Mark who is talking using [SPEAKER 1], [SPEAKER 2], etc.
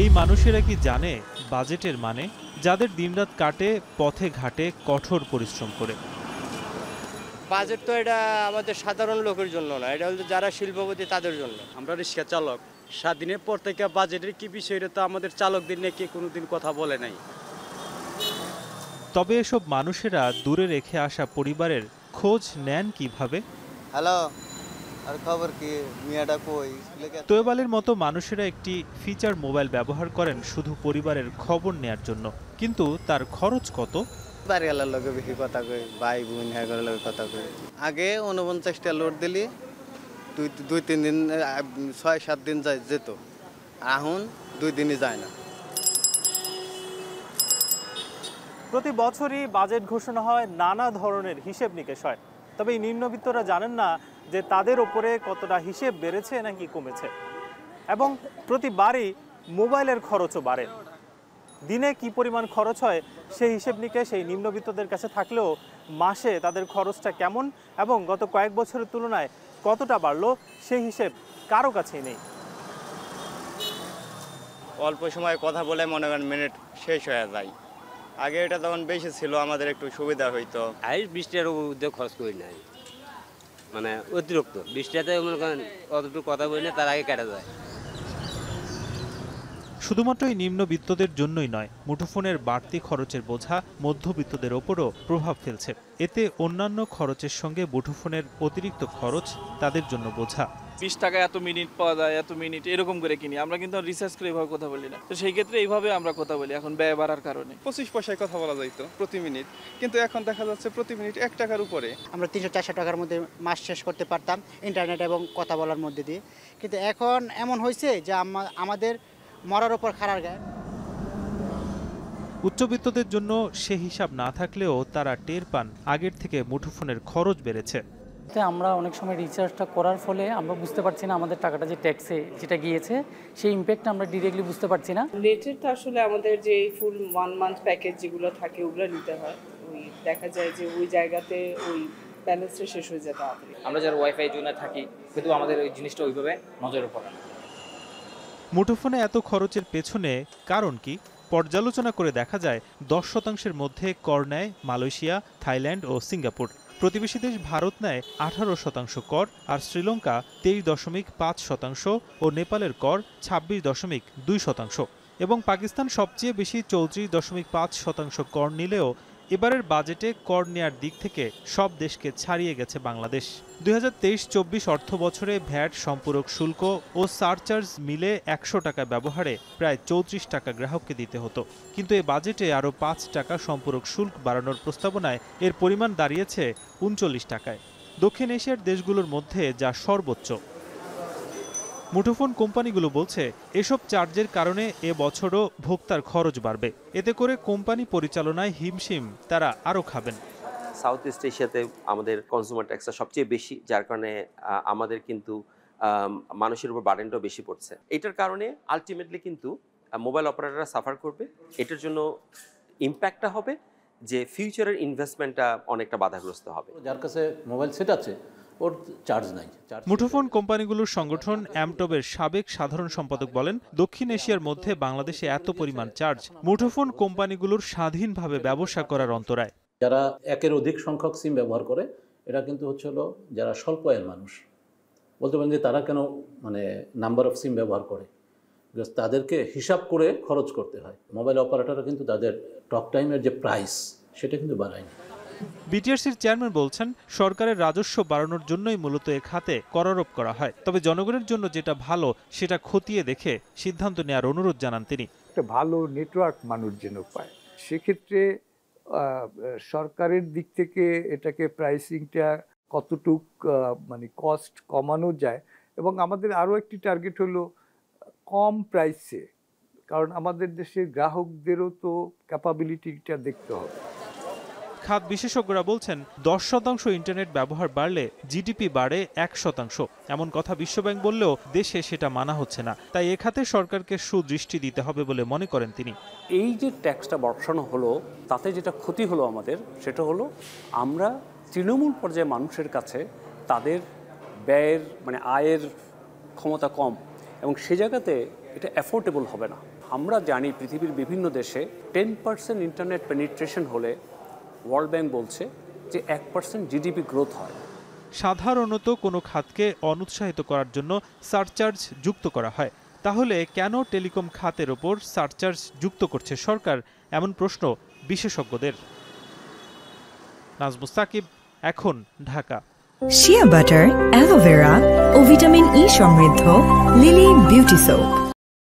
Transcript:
[SPEAKER 1] এই মানুষেরা কি জানে বাজেটের মানে? যাদের দিনরাত কাটে পথে ঘাটে কঠোর পরিশ্রম করে।
[SPEAKER 2] বাজেট তো এটা আমাদের সাধারণ লোকের জন্য না, এটা হলো যারা শিল্পপতি তাদের জন্য।
[SPEAKER 3] আমরা রিক্সা চালক, স্বাধীনের পর থেকে বাজেটের কি বিষয়টা তো আমাদের চালকদের নিয়ে কে কোনোদিন কথা বলে নাই।
[SPEAKER 1] তবে এসব মানুষেরা দূরে রেখে আসা পরিবারের খোঁজ নেন কিভাবে?
[SPEAKER 4] হ্যালো, আর খবর কি, মিয়াটা কই?
[SPEAKER 1] তোয়েবালের মতো মানুষেরা একটি ফিচার মোবাইল ব্যবহার করেন শুধু পরিবারের খবর নেয়ার জন্য, কিন্তু তার খরচ কত?
[SPEAKER 4] বাড়িওয়ালার লগে বেশি কথা কই, ভাই বোন হ্যাঁ করে লগে কথা কই। আগে 49টা লোড দিলি 2-3 দিন 6-7 দিন যেত, এখন 2 দিনই যায় না।
[SPEAKER 5] প্রতি বছরই বাজেট ঘোষণা হয়, নানা ধরনের হিসেব নিকেশ হয়। তবে এই নিম্নবিত্তরা জানেন না যে তাদের ওপরে কতটা হিসেব বেড়েছে নাকি কমেছে, এবং প্রতিবারই মোবাইলের খরচও বাড়ে। দিনে কি পরিমাণ খরচ হয় সেই হিসেব নিকেশ এই নিম্নবিত্তদের কাছে থাকলেও মাসে তাদের খরচটা কেমন এবং গত কয়েক বছরের তুলনায় কতটা বাড়লো সেই হিসেব কারো কাছেই নেই।
[SPEAKER 2] অল্প সময় কথা বলে মনে করেন মিনিট শেষ হয়ে যায়। আগে এটা তখন বেশি ছিল, আমাদের একটু সুবিধা হইতো।
[SPEAKER 6] 20 টাকার উপর খরচ করি নাই, মানে অতিরিক্ত 20 টাকাতে মনে করেন অতটুকু কথা বলি না, তার আগে কেটে যায়।
[SPEAKER 1] শুধুমাত্র এই নিম্নবিত্তদের জন্যই নয়, মুঠোফোনের বাড়তি খরচের বোঝা মধ্যবিত্তদের ওপরও প্রভাব ফেলছে। এতে অন্যান্য খরচের সঙ্গে মুঠোফোনের অতিরিক্ত খরচ তাদের জন্য বোঝা।
[SPEAKER 7] 20 টাকা এত মিনিট পাওয়া যায়, এত মিনিট এরকম করে কিনি আমরা, কিন্তু রিসার্চ করে এভাবে কথা বলি না। তো সেই ক্ষেত্রে এইভাবে আমরা কথা বলি এখন ব্যয় বাড়ার কারণে।
[SPEAKER 8] 25 পয়সায় কথা বলা যাইতো প্রতি মিনিট, কিন্তু এখন দেখা যাচ্ছে প্রতি মিনিট 1 টাকার উপরে।
[SPEAKER 9] আমরা 300-400 টাকার মধ্যে মাস শেষ করতে পারতাম ইন্টারনেট এবং কথা বলার মধ্যে দিয়ে, কিন্তু এখন এমন হয়েছে যে আমাদের মরার ওপর খাড়ার গায়ে।
[SPEAKER 1] উচ্চবিত্তদের জন্য সে হিসাব না থাকলেও তারা টের পান আগের থেকে মুঠোফোনের খরচ বেড়েছে।
[SPEAKER 10] আমরা অনেক সময় রিচার্জটা করার ফলে আমরা বুঝতে পারছি না আমাদের টাকাটা যে ট্যাক্সে যেটা গিয়েছে সেই ইম্প্যাক্ট আমরা ডিরেক্টলি বুঝতে পারছি না।
[SPEAKER 11] নেটের তো আসলে আমাদের যে ফুল 1 মান্থ প্যাকেজ যেগুলো থাকে ওগুলো নিতে হয়, ওই দেখা যায় যে ওই জায়গাতে ওই ব্যালেন্সটা শেষ হয়ে যায় তাড়াতাড়ি।
[SPEAKER 12] আমরা যারা ওয়াইফাই জোনে থাকি কিন্তু আমাদের ওই জিনিসটা ওইভাবে নজরে পড়ে না।
[SPEAKER 1] মুঠোফোনে এত খরচের পেছনে কারণ কি? পর্যালোচনা করে দেখা যায় 10% মধ্যে কর নেয় মালয়েশিয়া, থাইল্যান্ড ও সিঙ্গাপুর। প্রতিবেশী দেশ ভারত নেয় 18% কর, আর শ্রীলঙ্কা 23.5% ও নেপালের কর 26.2%, এবং পাকিস্তান সবচেয়ে বেশি 34.5% কর নিলেও এবারের বাজেটে কর নেয়ার দিক থেকে সব দেশকে ছাড়িয়ে গেছে বাংলাদেশ। 2023-24 অর্থ বছরে ভ্যাট, সম্পূরক শুল্ক ও সারচার্জ মিলে 100 টাকা ব্যবহারে প্রায় 34 টাকা গ্রাহককে দিতে হতো, কিন্তু এ বাজেটে আরও 5 টাকা সম্পূরক শুল্ক বাড়ানোর প্রস্তাবনায় এর পরিমাণ দাঁড়িয়েছে 39 টাকায়। দক্ষিণ এশিয়ার দেশগুলোর মধ্যে যা সর্বোচ্চ। মুঠোফোন কোম্পানিগুলো বলছে এসব চার্জের কারণে এ বছরও ভোক্তার খরচ বাড়বে। এতে করে কোম্পানি পরিচালনায় হিমশিম তারা আরও খাবেন।
[SPEAKER 13] সাউথ ইস্ট এশিয়াতে আমাদের কনজিউমার ট্যাক্সটা সবচেয়ে বেশি, যার কারণে আমাদের কিন্তু মানুষের উপর বার্ডেনটাও বেশি পড়ছে। এটার কারণে আলটিমেটলি কিন্তু মোবাইল অপারেটররা সাফার করবে। এটার জন্য ইম্প্যাক্টটা হবে যে ফিউচারের ইনভেস্টমেন্টটা অনেকটা বাধাগ্রস্ত হবে।
[SPEAKER 14] যার কাছে মোবাইল সেট আছে ওর চার্জ নাই।
[SPEAKER 1] মুঠোফোন কোম্পানিগুলোর সংগঠন অ্যামটবের সাবেক সাধারণ সম্পাদক বলেন, দক্ষিণ এশিয়ার মধ্যে বাংলাদেশে এত পরিমাণ চার্জ মুঠোফোন কোম্পানিগুলোর স্বাধীনভাবে ব্যবসা করার অন্তরায়।
[SPEAKER 14] যারা একের অধিক সংখ্যক সিম ব্যবহার করে এরা কিন্তু হলো যারা স্বল্প আয়ের মানুষ। বলতে পারেন যে তারা কেন নাম্বার অফ সিম ব্যবহার করে, বিকজ তাদেরকে হিসাব করে খরচ করতে হয়। মোবাইল অপারেটররা কিন্তু তাদের টক টাইমের যে প্রাইস সেটা কিন্তু বাড়ায়নি।
[SPEAKER 1] বিটিআরসির চেয়ারম্যান বলছেন, সরকারের রাজস্ব বাড়ানোর জন্যই মূলত এ খাতে করারোপ করা হয়। তবে জনগণের জন্য যেটা ভালো সেটা খতিয়ে দেখে সিদ্ধান্ত নেওয়ার অনুরোধ জানান তিনি।
[SPEAKER 15] একটা ভালো নেটওয়ার্ক মানুষ যেন পায়, সেক্ষেত্রে সরকারের দিক থেকে এটাকে প্রাইসিংটা কতটুক কস্ট কমানো যায়, এবং আমাদের আরও একটি টার্গেট হলো কম প্রাইসে, কারণ আমাদের দেশের গ্রাহকদেরও তো ক্যাপাবিলিটিটা দেখতে হবে।
[SPEAKER 1] খাত বিশেষজ্ঞরা বলছেন 10% ইন্টারনেট ব্যবহার বাড়লে জিডিপি বাড়ে 1%। এমন কথা বিশ্বব্যাংক বললেও দেশে সেটা মানা হচ্ছে না। তাই এ খাতে সরকারকে সুদৃষ্টি দিতে হবে বলে মনে করেন তিনি।
[SPEAKER 16] এই যে ট্যাক্সটা বসানো হলো তাতে যেটা ক্ষতি হলো আমাদের, সেটা হলো আমরা তৃণমূল পর্যায়ে মানুষের কাছে তাদের ব্যয়ের আয়ের ক্ষমতা কম, এবং সে জায়গাতে এটা অ্যাফোর্ডেবল হবে না। আমরা জানি পৃথিবীর বিভিন্ন দেশে 10% ইন্টারনেট পেনিট্রেশন হলে ওয়ার্ল্ড ব্যাংক বলছে যে 1% জিডিপি গ্রোথ হয়।
[SPEAKER 1] সাধারণত কোনো খাতকে অনুৎসাহিত করার জন্য সারচার্জ যুক্ত করা হয়, তাহলে কেন টেলিকম খাতের ওপর সারচার্জ যুক্ত করছে সরকার, এমন প্রশ্ন বিশেষজ্ঞদের। নাজমুস সাকিব, এখন, ঢাকা।
[SPEAKER 17] শিয়া বাটার, অ্যালোভেরা ও ভিটামিন ই সমৃদ্ধ লিলি বিউটি সোপ।